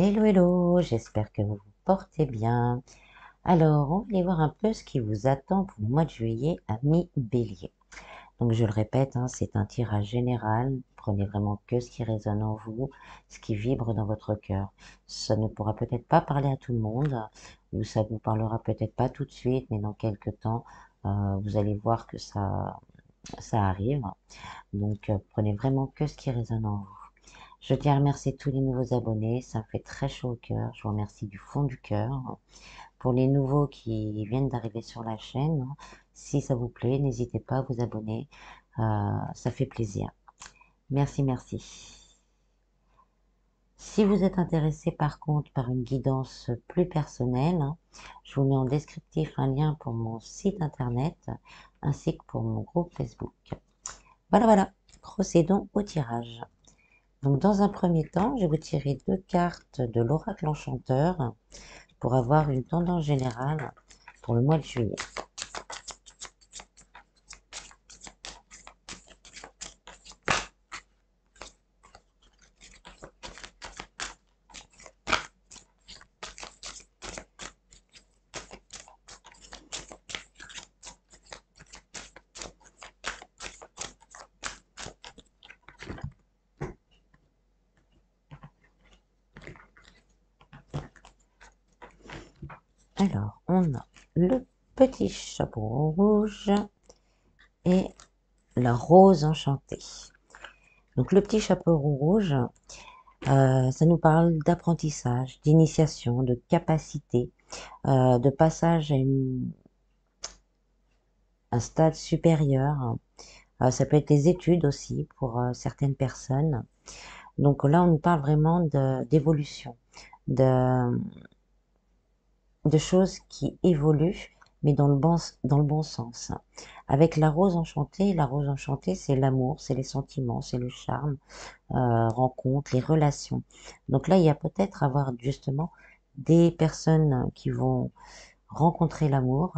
Hello, hello, j'espère que vous vous portez bien. Alors, on va aller voir un peu ce qui vous attend pour le mois de juillet à mi-bélier. Donc, je le répète, hein, c'est un tirage général. Prenez vraiment que ce qui résonne en vous, ce qui vibre dans votre cœur. Ça ne pourra peut-être pas parler à tout le monde, ou ça vous parlera peut-être pas tout de suite, mais dans quelques temps, vous allez voir que ça arrive. Donc, prenez vraiment que ce qui résonne en vous. Je tiens à remercier tous les nouveaux abonnés, ça me fait très chaud au cœur. Je vous remercie du fond du cœur. Pour les nouveaux qui viennent d'arriver sur la chaîne, si ça vous plaît, n'hésitez pas à vous abonner, ça fait plaisir. Merci, merci. Si vous êtes intéressé par contre par une guidance plus personnelle, je vous mets en descriptif un lien pour mon site internet ainsi que pour mon groupe Facebook. Voilà, procédons au tirage. Donc, dans un premier temps, je vais vous tirer 2 cartes de l'oracle enchanteur pour avoir une tendance générale pour le mois de juillet. Alors, on a le petit chapeau rouge et la rose enchantée. Donc, le petit chapeau rouge, ça nous parle d'apprentissage, d'initiation, de capacité, de passage à un stade supérieur. Ça peut être les études aussi pour certaines personnes. Donc là, on nous parle vraiment d'évolution, de, de choses qui évoluent, mais dans le bon sens. Avec la rose enchantée, c'est l'amour, c'est les sentiments, c'est le charme, rencontres, les relations. Donc là, il y a peut-être à voir justement des personnes qui vont rencontrer l'amour,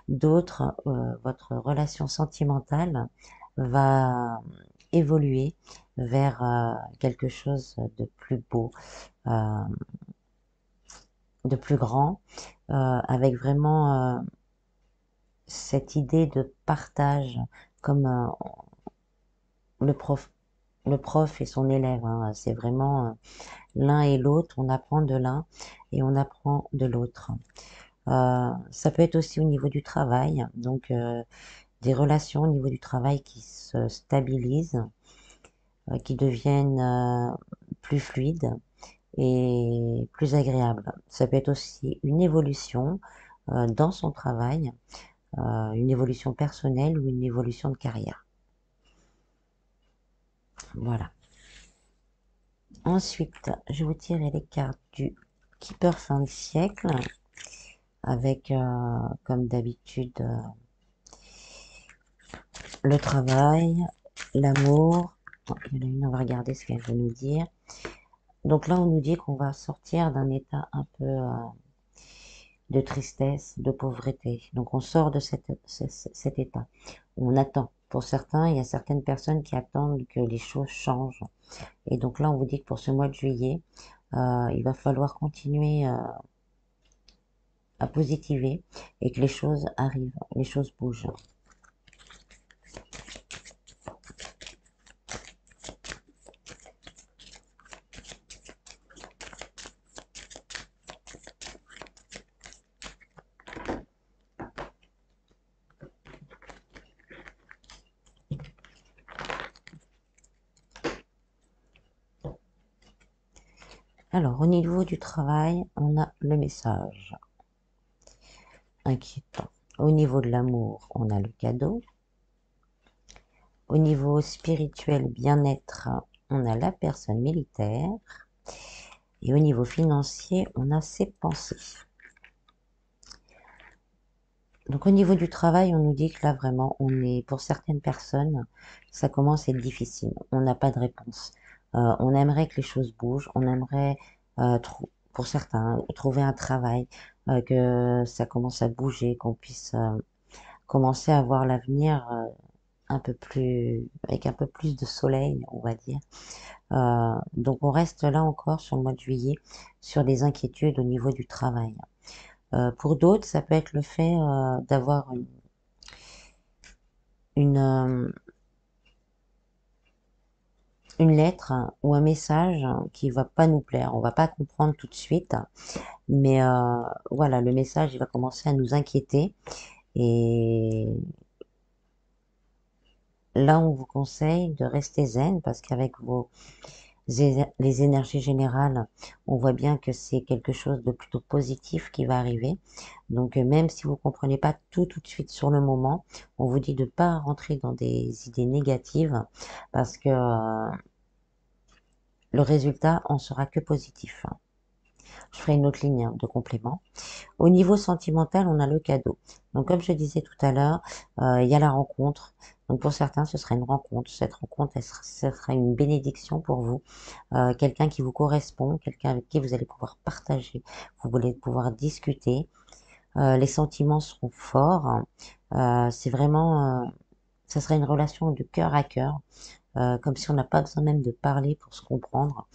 d'autres, votre relation sentimentale va évoluer vers quelque chose de plus beau, euh, de plus grand, avec vraiment cette idée de partage, comme le prof, le prof et son élève. Hein, c'est vraiment l'un et l'autre, on apprend de l'un et on apprend de l'autre. Ça peut être aussi au niveau du travail, donc des relations au niveau du travail qui se stabilisent, qui deviennent plus fluides et plus agréables. Ça peut être aussi une évolution dans son travail, une évolution personnelle ou une évolution de carrière. Voilà. Ensuite, je vais vous tirer les cartes du Keeper fin de siècle avec, comme d'habitude, le travail, l'amour. Oh, il y en a une, on va regarder ce qu'elle veut nous dire. Donc là, on nous dit qu'on va sortir d'un état un peu de tristesse, de pauvreté. Donc on sort de cet état. On attend. Pour certains, il y a certaines personnes qui attendent que les choses changent. Et donc là, on vous dit que pour ce mois de juillet, il va falloir continuer à positiver et que les choses arrivent, les choses bougent. Alors, au niveau du travail, on a le message inquiétant. Au niveau de l'amour, on a le cadeau. Au niveau spirituel, bien-être, on a la personne militaire. Et au niveau financier, on a ses pensées. Donc au niveau du travail, on nous dit que là vraiment, pour certaines personnes, ça commence à être difficile. On n'a pas de réponse. On aimerait que les choses bougent. On aimerait, pour certains, trouver un travail, que ça commence à bouger, qu'on puisse commencer à voir l'avenir avec un peu plus de soleil, on va dire. Donc on reste là encore sur le mois de juillet, sur des inquiétudes au niveau du travail. Pour d'autres, ça peut être le fait d'avoir une, euh, une lettre ou un message qui va pas nous plaire. On va pas comprendre tout de suite, mais voilà, le message il va commencer à nous inquiéter. Et là, on vous conseille de rester zen parce qu'avec les énergies générales, on voit bien que c'est quelque chose de plutôt positif qui va arriver. Donc, même si vous comprenez pas tout de suite sur le moment, on vous dit de pas rentrer dans des idées négatives parce que le résultat en sera que positif. Je ferai une autre ligne de complément. Au niveau sentimental, on a le cadeau. Donc, comme je disais tout à l'heure, il y a la rencontre. Donc, pour certains, ce sera une rencontre. Cette rencontre, ce sera une bénédiction pour vous. Quelqu'un qui vous correspond, quelqu'un avec qui vous allez pouvoir partager, vous allez pouvoir discuter. Les sentiments seront forts. C'est vraiment, ça sera une relation de cœur à cœur, comme si on n'a pas besoin même de parler pour se comprendre.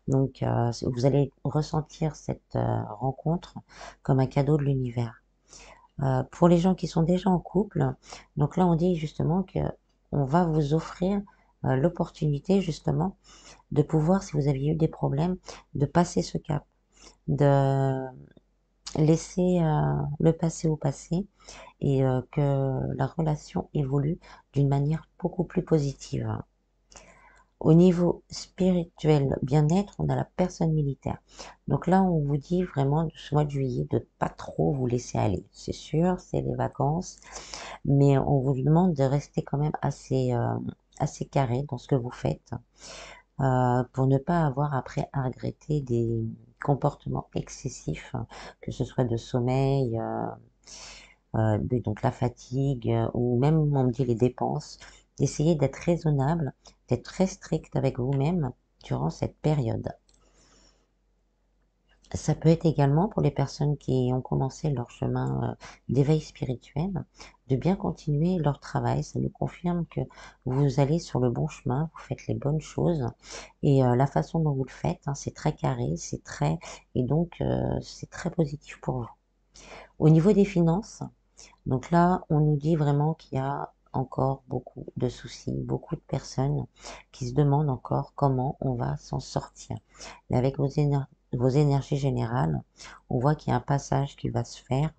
Donc, vous allez ressentir cette rencontre comme un cadeau de l'univers. Pour les gens qui sont déjà en couple, donc là, on dit justement que on va vous offrir l'opportunité justement de pouvoir, si vous aviez eu des problèmes, de passer ce cap, de laisser le passé au passé et que la relation évolue d'une manière beaucoup plus positive. Au niveau spirituel, bien-être, on a la personne militaire. Donc là, on vous dit vraiment, ce mois de juillet, de pas trop vous laisser aller. C'est sûr, c'est les vacances, mais on vous demande de rester quand même assez carré dans ce que vous faites, pour ne pas avoir après à regretter des comportements excessifs, que ce soit de sommeil, donc la fatigue, ou même, on me dit, les dépenses. Essayez d'être raisonnable, d'être très strict avec vous-même durant cette période. Ça peut être également pour les personnes qui ont commencé leur chemin d'éveil spirituel, de bien continuer leur travail. Ça nous confirme que vous allez sur le bon chemin, vous faites les bonnes choses. Et la façon dont vous le faites, hein, c'est très carré, et donc c'est très positif pour vous. Au niveau des finances, donc là, on nous dit vraiment qu'il y a encore beaucoup de soucis, beaucoup de personnes qui se demandent encore comment on va s'en sortir. Mais avec vos énergies générales, on voit qu'il y a un passage qui va se faire,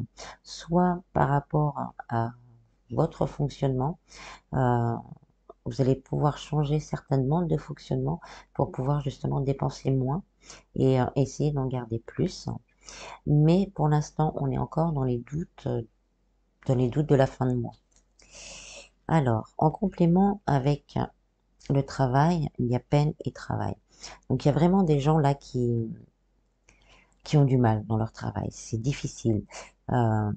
soit par rapport à votre fonctionnement, euh, vous allez pouvoir changer certainement de fonctionnement pour pouvoir justement dépenser moins et essayer d'en garder plus. Mais pour l'instant, on est encore dans les doutes de la fin de mois. Alors, en complément avec le travail, il y a peine et travail. Donc, il y a vraiment des gens là qui ont du mal dans leur travail. C'est difficile. Euh,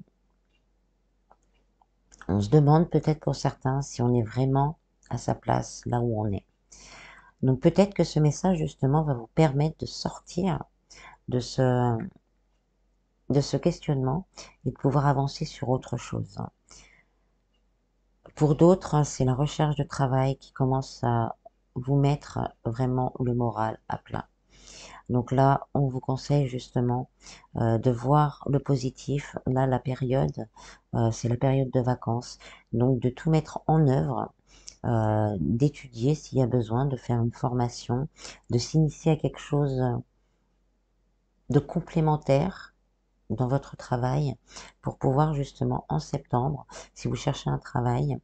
on se demande peut-être pour certains si on est vraiment à sa place là où on est. Donc, peut-être que ce message, justement, va vous permettre de sortir de de ce questionnement et de pouvoir avancer sur autre chose. Pour d'autres, c'est la recherche de travail qui commence à vous mettre vraiment le moral à plat. Donc là, on vous conseille justement de voir le positif. Là, la période, c'est la période de vacances. Donc de tout mettre en œuvre, d'étudier s'il y a besoin, de faire une formation, de s'initier à quelque chose de complémentaire dans votre travail pour pouvoir justement en septembre, si vous cherchez un travail,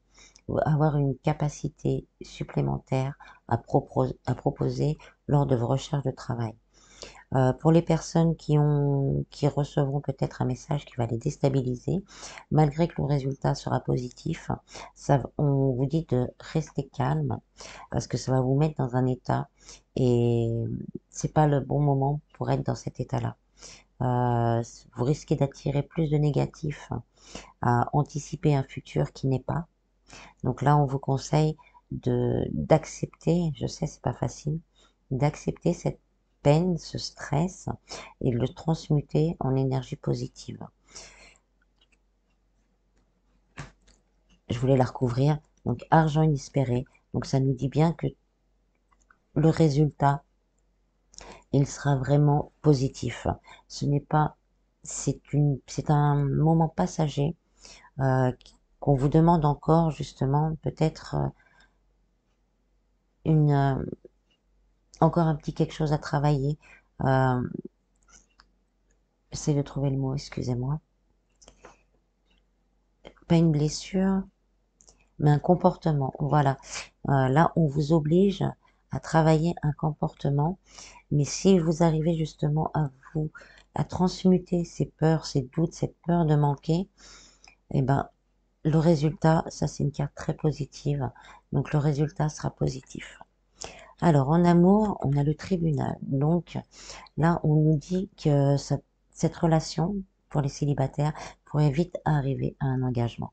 avoir une capacité supplémentaire à proposer lors de vos recherches de travail. Pour les personnes qui recevront peut-être un message qui va les déstabiliser, malgré que le résultat sera positif, on vous dit de rester calme parce que ça va vous mettre dans un état et c'est pas le bon moment pour être dans cet état-là. Vous risquez d'attirer plus de négatifs, à anticiper un futur qui n'est pas. Donc là, on vous conseille d'accepter, je sais, c'est pas facile, d'accepter cette peine, ce stress et de le transmuter en énergie positive. Je voulais la recouvrir Donc argent inespéré. Donc ça nous dit bien que le résultat, il sera vraiment positif. Ce n'est pas, c'est un moment passager qu'on vous demande encore justement peut-être une encore un petit quelque chose à travailler. J'essaie de trouver le mot, excusez-moi. Pas une blessure, mais un comportement. Voilà. Là, on vous oblige à travailler un comportement, mais si vous arrivez justement à transmuter ces peurs, ces doutes, cette peur de manquer, eh ben, le résultat, ça c'est une carte très positive, donc le résultat sera positif. Alors en amour, on a le tribunal. Donc là, on nous dit que cette relation pour les célibataires pourrait vite arriver à un engagement,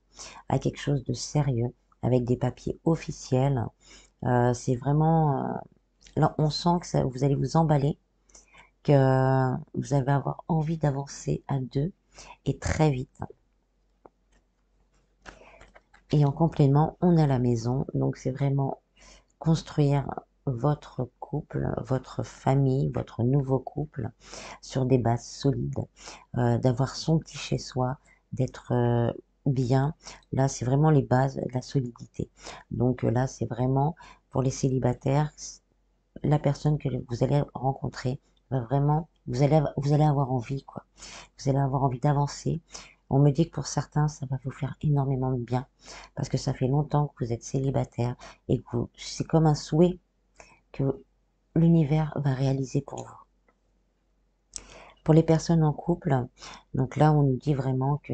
à quelque chose de sérieux, avec des papiers officiels. C'est vraiment là, on sent que vous allez vous emballer, que vous allez avoir envie d'avancer à deux et très vite. Et en complément, on a la maison, donc c'est vraiment construire votre couple, votre famille, votre nouveau couple sur des bases solides, d'avoir son petit chez-soi, d'être bien. Là, c'est vraiment les bases de la solidité. Donc là, c'est vraiment pour les célibataires, la personne que vous allez rencontrer va vraiment, vous allez avoir envie, quoi. Vous allez avoir envie d'avancer. On me dit que pour certains, ça va vous faire énormément de bien parce que ça fait longtemps que vous êtes célibataire et que c'est comme un souhait que l'univers va réaliser pour vous. Pour les personnes en couple, donc là, on nous dit vraiment que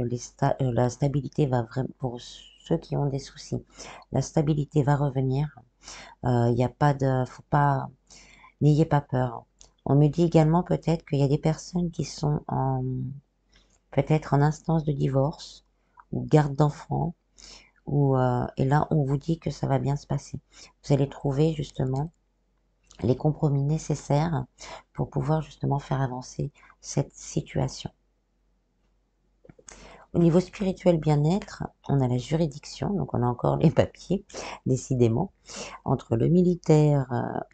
la stabilité va vraiment, pour ceux qui ont des soucis, la stabilité va revenir. Il n'y a pas de, faut pas, n'ayez pas peur. On me dit également peut-être qu'il y a des personnes qui sont peut-être en instance de divorce ou garde d'enfants, et là, on vous dit que ça va bien se passer. Vous allez trouver justement les compromis nécessaires pour pouvoir justement faire avancer cette situation. Au niveau spirituel bien-être, on a la juridiction, donc on a encore les papiers, décidément, entre le militaire,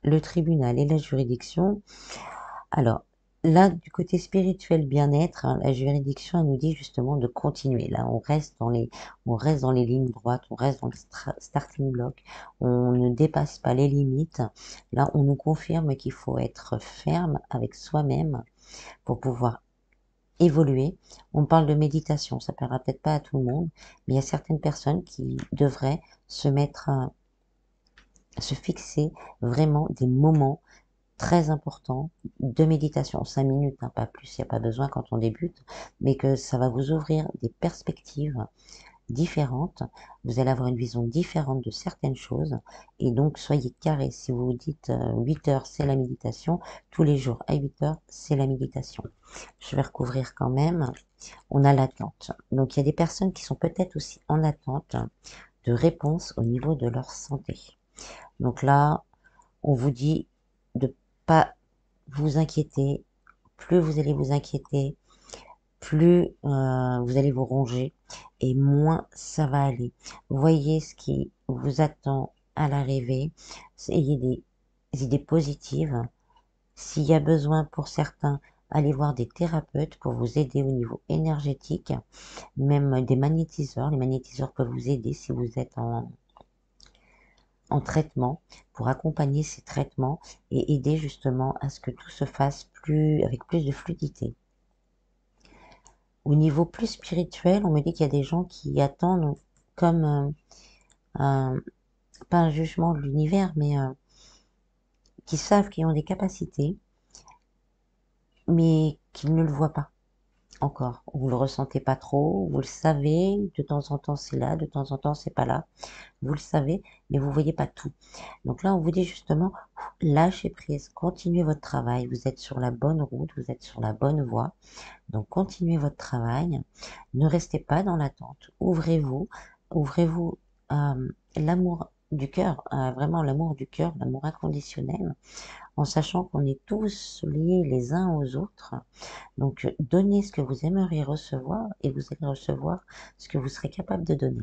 le tribunal et la juridiction. Alors, là, du côté spirituel bien-être, hein, la juridiction, elle nous dit justement de continuer. Là, on reste dans les lignes droites, on reste dans le starting block, on ne dépasse pas les limites. Là, on nous confirme qu'il faut être ferme avec soi-même pour pouvoir évoluer. On parle de méditation, ça ne plaira peut-être pas à tout le monde, mais il y a certaines personnes qui devraient se se fixer vraiment des moments très important de méditation, 5 minutes, hein, pas plus, il n'y a pas besoin quand on débute, mais que ça va vous ouvrir des perspectives différentes, vous allez avoir une vision différente de certaines choses, et donc soyez carré, si vous vous dites 8 heures c'est la méditation, tous les jours à 8 heures c'est la méditation. Je vais recouvrir quand même, on a l'attente, donc il y a des personnes qui sont peut-être aussi en attente de réponses au niveau de leur santé. Donc là, on vous dit de pas vous inquiéter. Plus vous allez vous inquiéter, plus vous allez vous ronger et moins ça va aller. Voyez ce qui vous attend à l'arrivée. Ayez des idées positives. S'il y a besoin pour certains, allez voir des thérapeutes pour vous aider au niveau énergétique, même des magnétiseurs. Les magnétiseurs peuvent vous aider si vous êtes en traitement pour accompagner ces traitements et aider justement à ce que tout se fasse avec plus de fluidité. Au niveau plus spirituel, on me dit qu'il y a des gens qui attendent comme pas un jugement de l'univers, mais qui savent qu'ils ont des capacités, mais qu'ils ne le voient pas encore. Vous le ressentez pas trop, vous le savez, de temps en temps c'est là, de temps en temps c'est pas là. Vous le savez, mais vous voyez pas tout. Donc là, on vous dit justement, lâchez prise, continuez votre travail, vous êtes sur la bonne route, vous êtes sur la bonne voie. Donc continuez votre travail, ne restez pas dans l'attente, ouvrez-vous à l'amour du cœur, vraiment l'amour du cœur, l'amour inconditionnel, en sachant qu'on est tous liés les uns aux autres. Donc donnez ce que vous aimeriez recevoir et vous allez recevoir ce que vous serez capable de donner.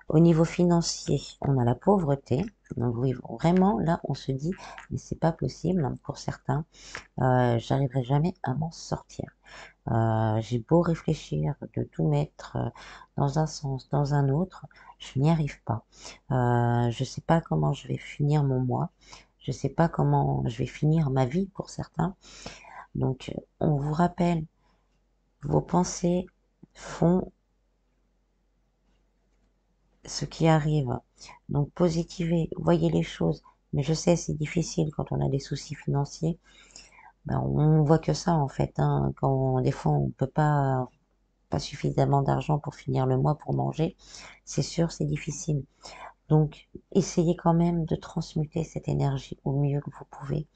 Au niveau financier, on a la pauvreté. Donc oui, vraiment, là, on se dit, mais c'est pas possible pour certains. J'arriverai jamais à m'en sortir. J'ai beau réfléchir, de tout mettre dans un sens, dans un autre, je n'y arrive pas. Je sais pas comment je vais finir mon mois. Je sais pas comment je vais finir ma vie pour certains. Donc, on vous rappelle, vos pensées font ce qui arrive. Donc, positivez, voyez les choses. Mais je sais, c'est difficile quand on a des soucis financiers. Ben, on voit que ça, en fait, hein. Quand, des fois, on peut pas suffisamment d'argent pour finir le mois pour manger, c'est sûr, c'est difficile. Donc, essayez quand même de transmuter cette énergie au mieux que vous pouvez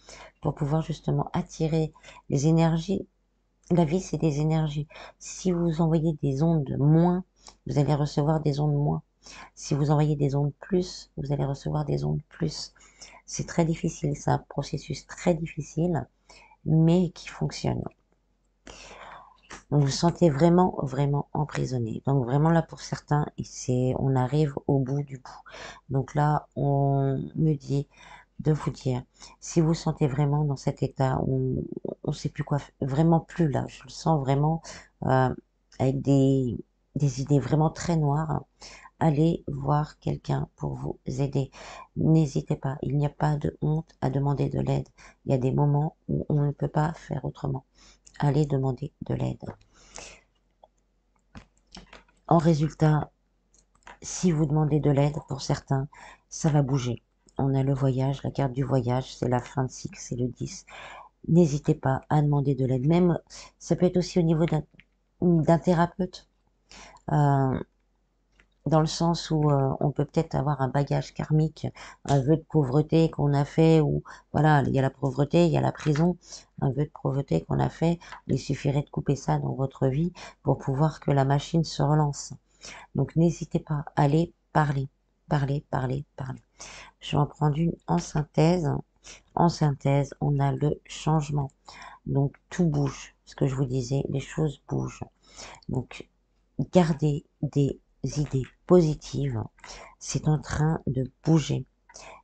pour pouvoir justement attirer les énergies. La vie, c'est des énergies. Si vous envoyez des ondes moins, vous allez recevoir des ondes moins. Si vous envoyez des ondes plus, vous allez recevoir des ondes plus. C'est très difficile, c'est un processus très difficile, mais qui fonctionne. Vous vous sentez vraiment, vraiment emprisonné. Donc vraiment là pour certains, on arrive au bout du bout. Donc là, on me dit de vous dire, si vous vous sentez vraiment dans cet état où on sait plus quoi, vraiment plus là, je le sens vraiment avec des idées vraiment très noires, allez voir quelqu'un pour vous aider. N'hésitez pas, il n'y a pas de honte à demander de l'aide. Il y a des moments où on ne peut pas faire autrement. Allez demander de l'aide. En résultat, si vous demandez de l'aide, pour certains, ça va bouger. On a le voyage, la carte du voyage, c'est la fin de cycle, c'est le 10. N'hésitez pas à demander de l'aide. Même, ça peut être aussi au niveau d'un thérapeute. Dans le sens où on peut peut-être avoir un bagage karmique, un vœu de pauvreté qu'on a fait, ou voilà, il y a la pauvreté, il y a la prison, un vœu de pauvreté qu'on a fait, il suffirait de couper ça dans votre vie pour pouvoir que la machine se relance. Donc n'hésitez pas, allez parler, parler, parler, parler. Je vais en prendre une en synthèse. En synthèse, on a le changement. Donc tout bouge, ce que je vous disais, les choses bougent. Donc gardez des idées positives, c'est en train de bouger.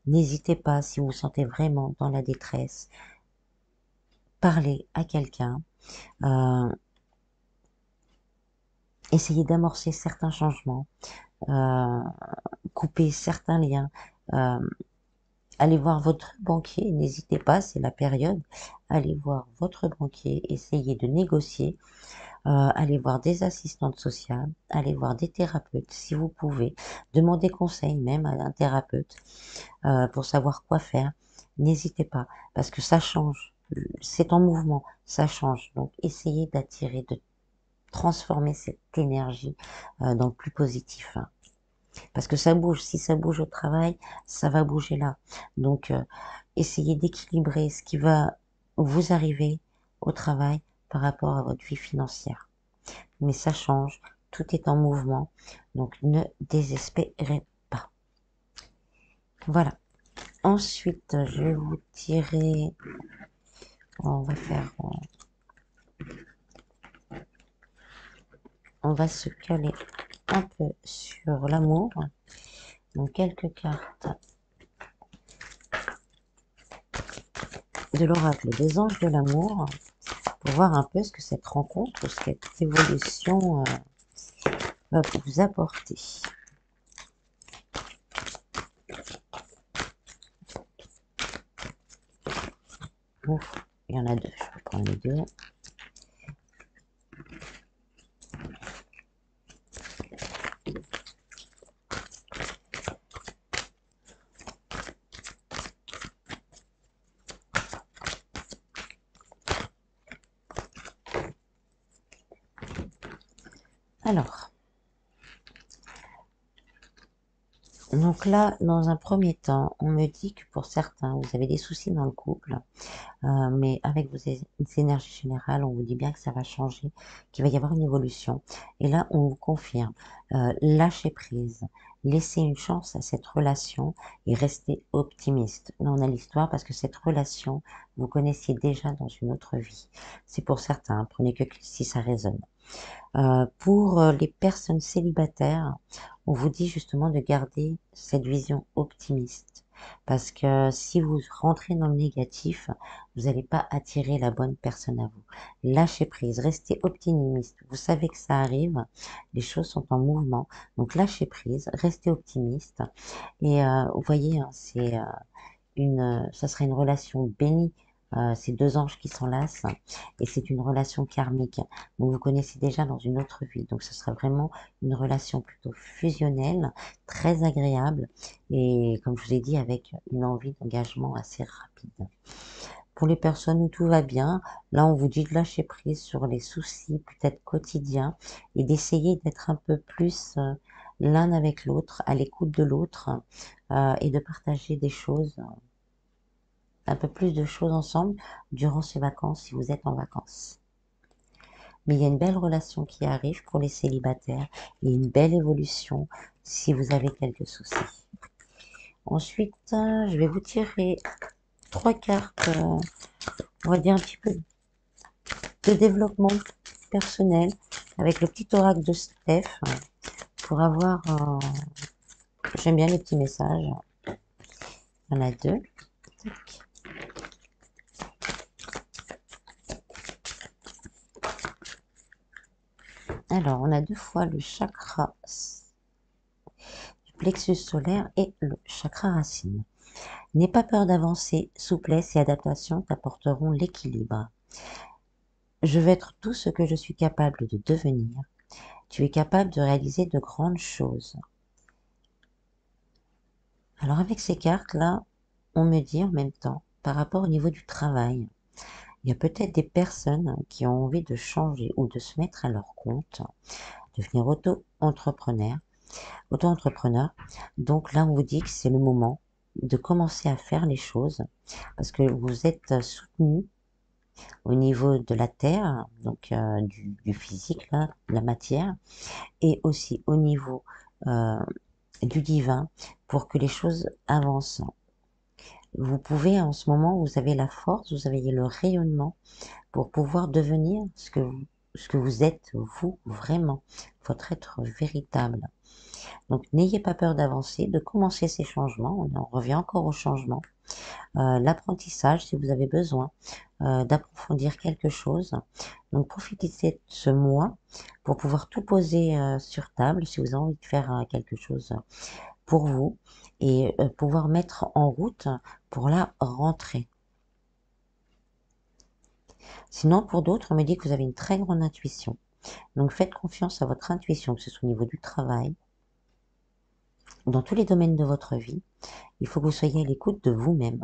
N'hésitez pas, si vous vous sentez vraiment dans la détresse, parlez à quelqu'un, essayez d'amorcer certains changements, euh, couper certains liens, euh, allez voir votre banquier, n'hésitez pas, c'est la période, allez voir votre banquier, essayez de négocier, allez voir des assistantes sociales, allez voir des thérapeutes si vous pouvez, demandez conseil même à un thérapeute pour savoir quoi faire. N'hésitez pas, parce que ça change, c'est en mouvement, ça change. Donc essayez d'attirer, de transformer cette énergie dans le plus positif. Hein. Parce que ça bouge, si ça bouge au travail, ça va bouger là. Donc essayez d'équilibrer ce qui va vous arriver au travail par rapport à votre vie financière. Mais ça change, tout est en mouvement, donc ne désespérez pas. Voilà. Ensuite, je vais vous tirer, on va faire, on va se caler un peu sur l'amour. Donc quelques cartes de l'oracle des anges de l'amour pour voir un peu ce que cette rencontre, cette évolution va vous apporter. Ouf, il y en a deux, je vais prendre les deux. Alors, donc là, dans un premier temps, on me dit que pour certains, vous avez des soucis dans le couple, mais avec vos énergies générales, on vous dit bien que ça va changer, qu'il va y avoir une évolution. Et là, on vous confirme, lâchez prise, laissez une chance à cette relation et restez optimiste. Là, on a l'histoire parce que cette relation, vous connaissiez déjà dans une autre vie. C'est pour certains, prenez que si ça résonne. Pour les personnes célibataires, on vous dit justement de garder cette vision optimiste. Parce que si vous rentrez dans le négatif, vous n'allez pas attirer la bonne personne à vous. Lâchez prise, restez optimiste. Vous savez que ça arrive, les choses sont en mouvement. Donc lâchez prise, restez optimiste. Et vous voyez, hein, ça serait une relation bénie. Ces deux anges qui s'enlacent et c'est une relation karmique. Donc vous connaissez déjà dans une autre vie. Donc ce sera vraiment une relation plutôt fusionnelle, très agréable et comme je vous ai dit avec une envie d'engagement assez rapide. Pour les personnes où tout va bien, là on vous dit de lâcher prise sur les soucis peut-être quotidiens et d'essayer d'être un peu plus l'un avec l'autre, à l'écoute de l'autre et de partager des choses un peu plus de choses ensemble durant ces vacances si vous êtes en vacances. Mais il y a une belle relation qui arrive pour les célibataires et une belle évolution si vous avez quelques soucis. Ensuite, je vais vous tirer 3 cartes, on va dire un petit peu de développement personnel avec le petit oracle de Steph pour avoir, j'aime bien les petits messages, il y en a 2. Alors, on a 2 fois le chakra du plexus solaire et le chakra racine. N'aie pas peur d'avancer, souplesse et adaptation t'apporteront l'équilibre. Je veux être tout ce que je suis capable de devenir. Tu es capable de réaliser de grandes choses. Alors avec ces cartes-là, on me dit en même temps, par rapport au niveau du travail, il y a peut-être des personnes qui ont envie de changer ou de se mettre à leur compte, devenir auto-entrepreneur. Donc là, on vous dit que c'est le moment de commencer à faire les choses parce que vous êtes soutenu au niveau de la terre, donc du physique, là, de la matière, et aussi au niveau du divin pour que les choses avancent. Vous pouvez, en ce moment, vous avez la force, vous avez le rayonnement pour pouvoir devenir ce que vous êtes, vous, vraiment, votre être véritable. Donc, n'ayez pas peur d'avancer, de commencer ces changements. On en revient encore au changement. L'apprentissage, si vous avez besoin d'approfondir quelque chose. Donc, profitez de ce mois pour pouvoir tout poser sur table, si vous avez envie de faire quelque chose pour vous et pouvoir mettre en route pour la rentrée. Sinon, pour d'autres, on me dit que vous avez une très grande intuition. Donc, faites confiance à votre intuition, que ce soit au niveau du travail, dans tous les domaines de votre vie. Il faut que vous soyez à l'écoute de vous-même.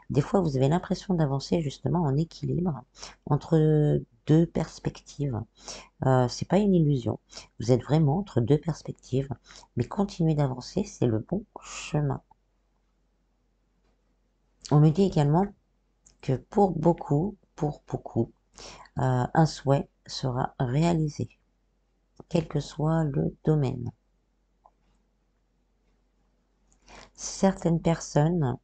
Des fois, vous avez l'impression d'avancer justement en équilibre entre deux perspectives. C'est pas une illusion. Vous êtes vraiment entre deux perspectives, mais continuez d'avancer, c'est le bon chemin. On me dit également que pour beaucoup, un souhait sera réalisé, quel que soit le domaine. Certaines personnes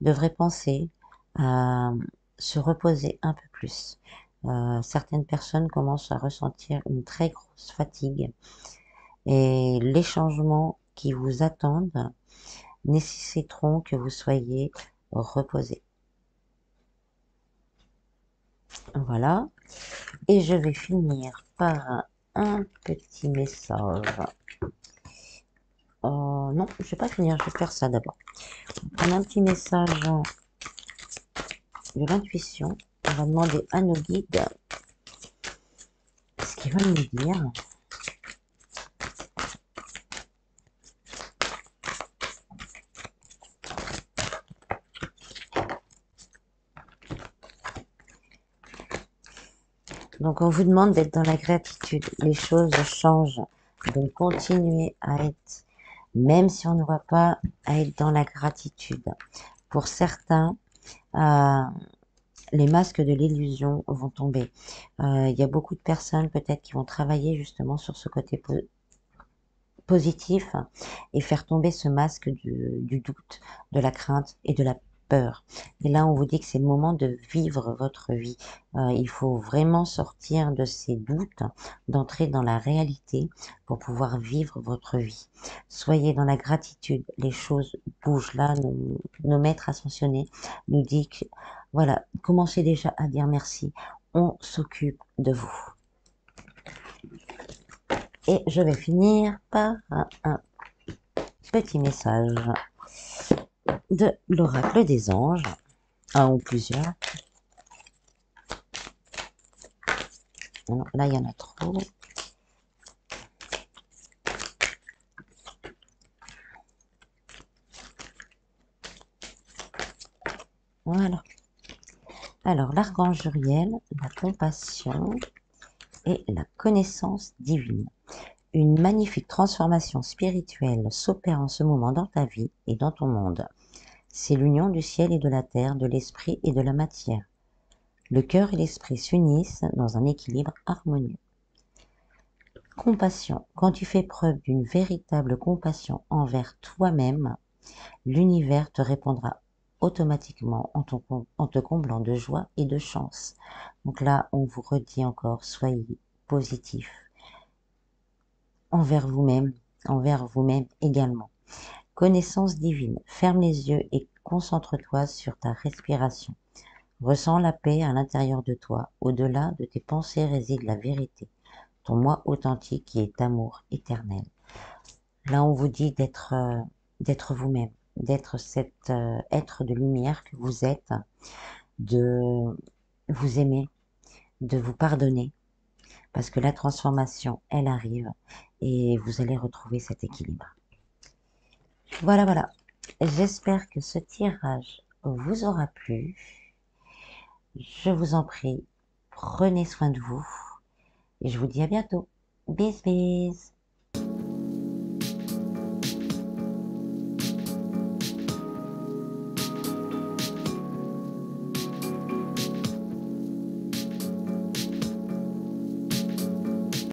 devraient penser à se reposer un peu plus. Certaines personnes commencent à ressentir une très grosse fatigue et les changements qui vous attendent nécessiteront que vous soyez reposé. Voilà. Et je vais finir par un petit message. Non, je vais pas finir, je vais faire ça d'abord. On a un petit message de l'intuition. On va demander à nos guides ce qu'ils veulent nous dire. Donc on vous demande d'être dans la gratitude. Les choses changent. Donc continuez à être, même si on ne voit pas, à être dans la gratitude. Pour certains, les masques de l'illusion vont tomber. Il y a beaucoup de personnes peut-être qui vont travailler justement sur ce côté positif et faire tomber ce masque du doute, de la crainte et de la peur. Et là, on vous dit que c'est le moment de vivre votre vie. Il faut vraiment sortir de ces doutes, d'entrer dans la réalité pour pouvoir vivre votre vie. Soyez dans la gratitude, les choses bougent. Là, nos maîtres ascensionnés nous disent que, voilà, commencez déjà à dire merci. On s'occupe de vous. Et je vais finir par un petit message de l'oracle des anges, un ou plusieurs. Non, là, il y en a trop. Voilà. Alors, l'archange Uriel, la compassion et la connaissance divine. Une magnifique transformation spirituelle s'opère en ce moment dans ta vie et dans ton monde. C'est l'union du ciel et de la terre, de l'esprit et de la matière. Le cœur et l'esprit s'unissent dans un équilibre harmonieux. Compassion. Quand tu fais preuve d'une véritable compassion envers toi-même, l'univers te répondra automatiquement en te comblant de joie et de chance. Donc là, on vous redit encore, soyez positif envers vous-même également. Connaissance divine. Ferme les yeux et concentre-toi sur ta respiration. Ressens la paix à l'intérieur de toi. Au-delà de tes pensées réside la vérité. Ton moi authentique qui est amour éternel. Là, on vous dit d'être vous-même, d'être cet être de lumière que vous êtes, de vous aimer, de vous pardonner, parce que la transformation, elle arrive et vous allez retrouver cet équilibre. Voilà, voilà. J'espère que ce tirage vous aura plu. Je vous en prie, prenez soin de vous et je vous dis à bientôt. Bis, bis.